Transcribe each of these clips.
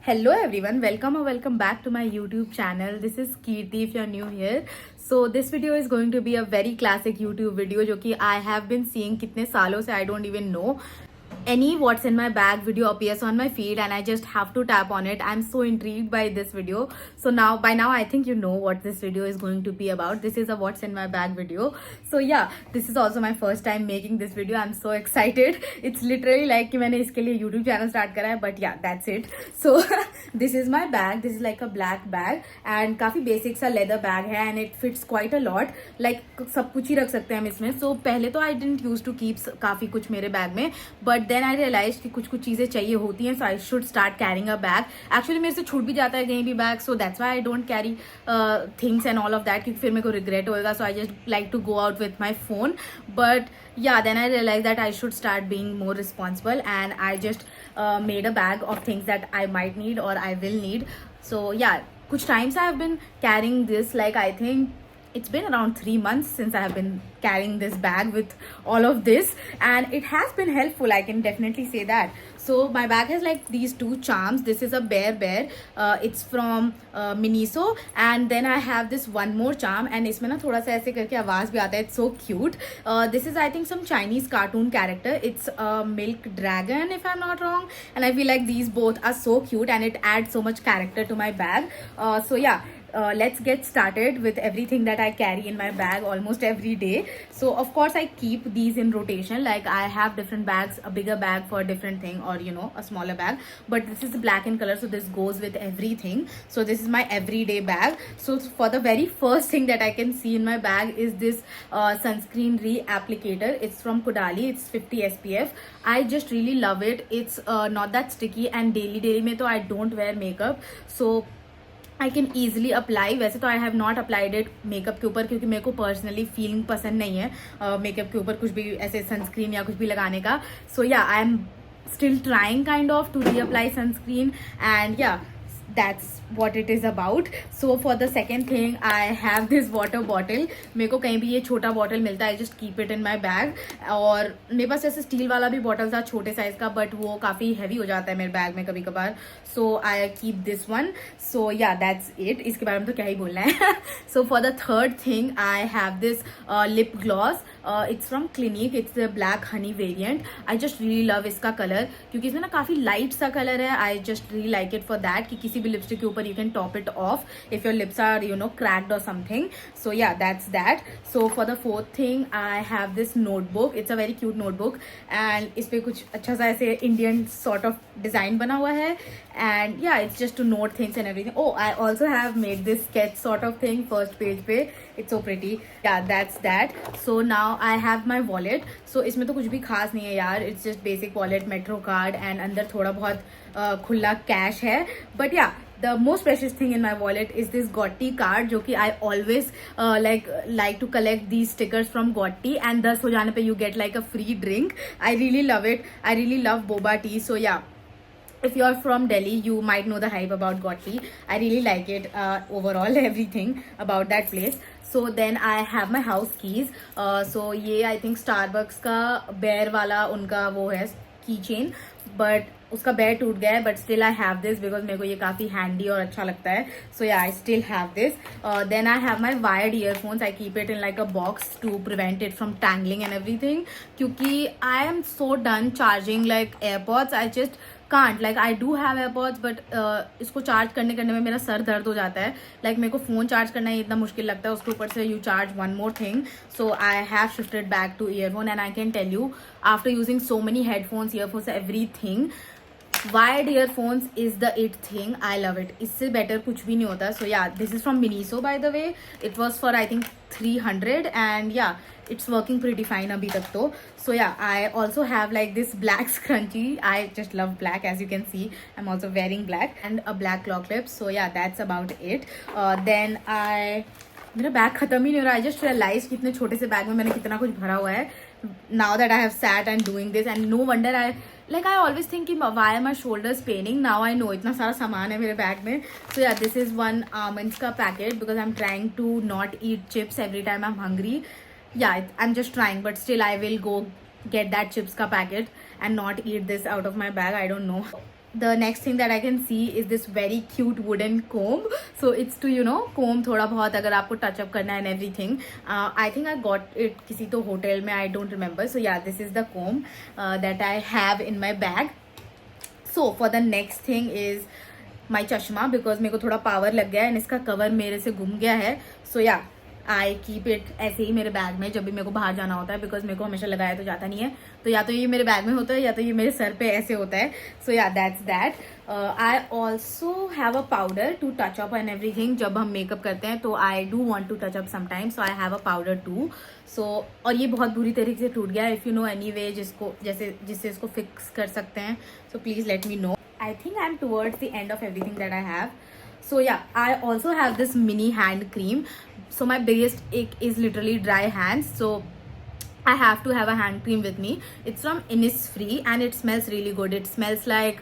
Hello everyone, welcome or welcome back to my YouTube channel. This is Kirti if you're new here. So this video is going to be a very classic YouTube video जो कि I have been seeing कितने सालों से I don't even know. Any what's in my bag video appears on my feed and I just have to tap on it. I'm so intrigued by this video. So by now I think you know what this video is going to be about. This is a what's in my bag video. So yeah, this is also my first time making this video. I'm so excited. It's literally like कि मैंने इसके लिए YouTube channel start करा है. But yeah, that's it. So this is my bag. This is like a black bag and काफी basic सा leather bag है and it fits quite a lot. Like सब कुछ ही रख सकते हैं हम इसमें. So पहले तो I didn't used to keep काफी कुछ मेरे बैग में, but then I realized कि कुछ कुछ चीजें चाहिए होती हैं, so I should start carrying a bag. Actually मेरे से छूट भी जाता है कहीं भी bag, so that's why I don't carry things and all of that क्योंकि फिर मेरे को regret होएगा. So I just like to go out with my phone. But yeah, then I realized that I should start being more responsible and I just made a bag of things that I might need or I will need. So yeah, कुछ times I have been carrying this, like I think it's been around 3 months since I have been carrying this bag with all of this and it has been helpful, I can definitely say that. So my bag has like these two charms. This is a bear. It's from Miniso and then I have this one more charm and इसमें ना थोड़ा सा ऐसे करके आवाज भी आता है. It's so cute. This is I think some Chinese cartoon character. It's a milk dragon if I'm not wrong, and I feel like these both are so cute and it adds so much character to my bag. So yeah, let's get started with everything that I carry in my bag almost every day. So of course I keep these in rotation, like I have different bags, a bigger bag for different thing or you know a smaller bag, but this is black in color so this goes with everything. So this is my everyday bag. So for the very first thing that I can see in my bag is this sunscreen reapplicator. It's from Kodali. It's 50 SPF. I just really love it. It's not that sticky and daily में तो I don't wear makeup, so I can easily apply. वैसे तो I have not applied it makeup के ऊपर क्योंकि मेरे को personally feeling पसंद नहीं है मेकअप के ऊपर कुछ भी ऐसे सनस्क्रीन या कुछ भी लगाने का. So yeah I am still trying kind of to reapply sunscreen and yeah that's what it is about. So for the second thing I have this water bottle. मेरे को कहीं भी ये छोटा बॉटल मिलता है, I just keep it in my bag. और मेरे पास ऐसे स्टील वाला भी बॉटल था छोटे साइज का, बट वो काफ़ी हैवी हो जाता है मेरे बैग में कभी कभार. सो I keep this one. So yeah that's it. इसके बारे में तो क्या ही बोलना है. So for the third thing I have this lip gloss. It's from Clinique. It's the black honey variant. I just really love इसका कलर क्योंकि इसमें ना काफ़ी लाइट सा कलर है. I just really like it for that कि किसी भी लिपस्टिक के ऊपर you can top it off if your lips are you know cracked और something. So yeah that's that. So for the fourth thing I have this notebook. It's a very cute notebook and इस पे कुछ अच्छा सा ऐसे Indian sort of design बना हुआ है and yeah it's just to note things and everything. Oh I also have made this sketch sort of thing first page पे. It's so pretty. Yeah that's that. So now I have my wallet. So इसमें तो कुछ भी खास नहीं है यार. It's just basic wallet, metro card and अंदर थोड़ा बहुत खुला कैश है. बट या the most precious thing in my wallet is this Gotti card जो कि I always like to collect these stickers from Gotti and 10 हो जाने पे you get like a free drink. I really love it. I really love boba tea. So yeah, if you're from Delhi you might know the hype about Gotti. I really like it. Overall everything about that place. So then I have my house keys. So ये I think Starbucks का bear वाला उनका वो है की chain, but उसका bear टूट गया है. But still I have this because मेरे को ये काफ़ी हैंडी और अच्छा लगता है. So yeah I still have this. Then I have my wired earphones. I keep it in like a box to prevent it from tangling and everything क्योंकि I am so done charging like AirPods. I just can't. Like I do have AirPods but इसको charge करने में मेरा sir दर्द हो जाता है. Like मेरे को फ़ोन चार्ज करना ही इतना मुश्किल लगता है, उसके ऊपर से you charge one more thing. So I have shifted back to earphone and I can tell you after using so many headphones, earphones, everything, wired earphones is the it thing. I love it. इससे better कुछ भी नहीं होता. So yeah, this is from Miniso by the way. It was for I think 300 and yeah, it's working pretty fine अभी तक तो. So yeah, I also have like this black scrunchie. I just love black as you can see. I'm also wearing black and a black claw clip. So yeah, that's about it. Then मेरा bag खत्म ही नहीं हो रहा. I just realise कि इतने छोटे से bag में मैंने कितना कुछ भरा हुआ है. Now that I have sat and doing this and no wonder I always think कि why are my shoulders paining. Now I know इतना सारा सामान है मेरे बैग में. So yeah this is one almonds का packet because I am trying to not eat chips every time I am hungry. Yeah I am just trying but still I will go get that chips ka packet and not eat this out of my bag. I don't know. the next thing that I can see is this very cute wooden comb. So it's to comb थोड़ा बहुत अगर आपको touch up करना and everything. I think I got it किसी तो hotel में, I don't remember. So yeah, this is the comb that I have in my bag. So for the next thing is my चश्मा, because मेरे को थोड़ा power लग गया है and इसका कवर मेरे से गुम गया है. So yeah, I keep it ऐसे ही मेरे बैग में जब भी मेरे को बाहर जाना होता है, बिकॉज मेरे को हमेशा लगाया तो जाता नहीं है. तो या तो ये मेरे बैग में होता है या तो ये मेरे सर पे ऐसे होता है. So yeah that's that. I also have a powder to touch up and everything. जब हम मेकअप करते हैं तो I do want to touch up sometimes, so I have a powder too. So और ये बहुत बुरी तरीके से टूट गया. If you know any way जिससे इसको फिक्स कर सकते हैं, so please let me know. I think I'm towards the end of everything that I have. So yeah, I also have this mini hand cream. So my biggest ache is literally dry hands. So I have to have a hand cream with me. It's from Innisfree and it smells really good. It smells like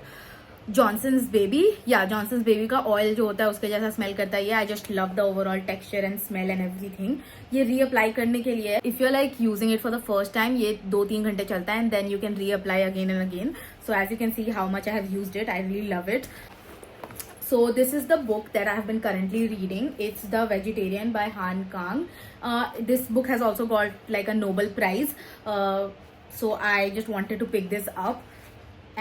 Johnson's Baby. Yeah, Johnson's Baby का oil जो होता है उसके जैसा smell करता है ये. I just love the overall texture and smell and everything. ये रीअप्लाई करने के लिए, if you're like using it for the first time, ये 2-3 घंटे चलता है and then you can reapply again and again. So as you can see how much I have used it, I really love it. So this is the book that I have been currently reading. It's The Vegetarian by Han Kang. This book has also got like a Nobel Prize. So I just wanted to pick this up.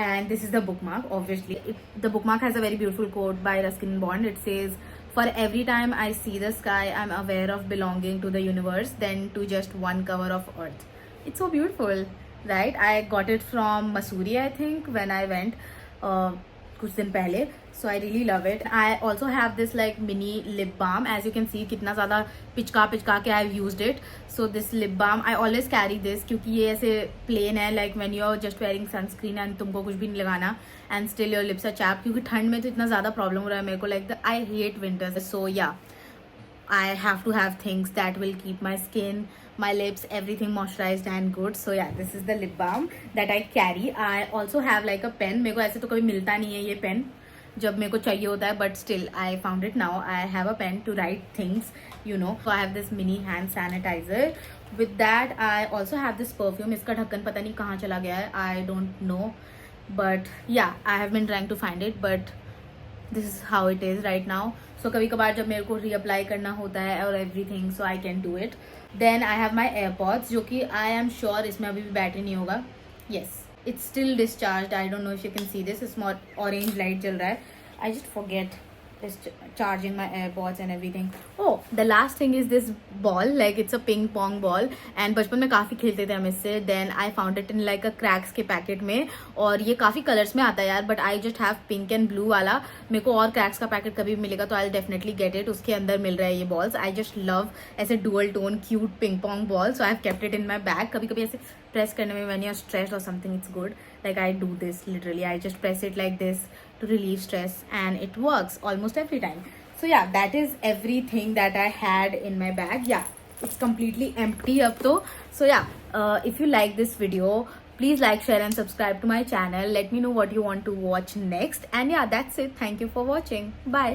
And this is the bookmark, obviously. The bookmark has a very beautiful quote by Ruskin Bond. It says, "For every time I see the sky, I'm aware of belonging to the universe than to just one cover of earth." It's so beautiful, right? I got it from Mussoorie, I think, when I went कुछ दिन पहले. So I really love it. I also have this like mini lip balm. As you can see कितना ज़्यादा पिचका के I've used it. So this lip balm I always carry this क्योंकि ये ऐसे plain है, like when you're just wearing sunscreen and तुमको कुछ भी नहीं लगाना and still your lips are chapped, क्योंकि ठंड में तो इतना ज़्यादा प्रॉब्लम हो रहा है मेरे को. Like I hate winters. So yeah, I have to have things that will keep my skin, my lips, everything moisturized and good. So yeah, this is the lip balm that I carry. I also have like a pen. मेरे को ऐसे तो कभी मिलता नहीं है ये pen जब मेरे को चाहिए होता है, but still I found it now. I have a pen to write things, you know. So I have this mini hand sanitiser. With that I also have this perfume. इसका ढक्कन पता नहीं कहाँ चला गया है, I don't know, but yeah I have been trying to find it, but this is how it is right now. So कभी कभार जब मेरे को रीअप्लाई करना होता है और everything, so I can do it. Then I have my AirPods, जो कि आई एम श्योर इसमें अभी भी बैटरी नहीं होगा. Yes, it's still discharged. I don't know if you can see this. It's more orange light jal raha hai. I just forget charging my AirPods and everything. Oh, the last thing is this ball. Like it's a ping pong ball. And बचपन में काफ़ी खेलते थे हम इससे. Then I found it in like a cracks के packet में. और ये काफ़ी कलर्स में आता है यार. But I just have pink and blue वाला. मेरे को और cracks का पैकेट कभी मिलेगा तो I'll definitely get it. उसके अंदर मिल रहा है ये balls. I just love ऐसे dual tone cute ping pong balls. So I've kept it in my bag. कभी कभी ऐसे press करने में when you're stressed or something, it's good. Like I do this literally. I just press it like this to relieve stress and it works almost every time. So yeah, that is everything that I had in my bag. Yeah, it's completely empty up though. So yeah, if you like this video, please like, share and subscribe to my channel. Let me know what you want to watch next. And yeah, that's it. Thank you for watching. Bye.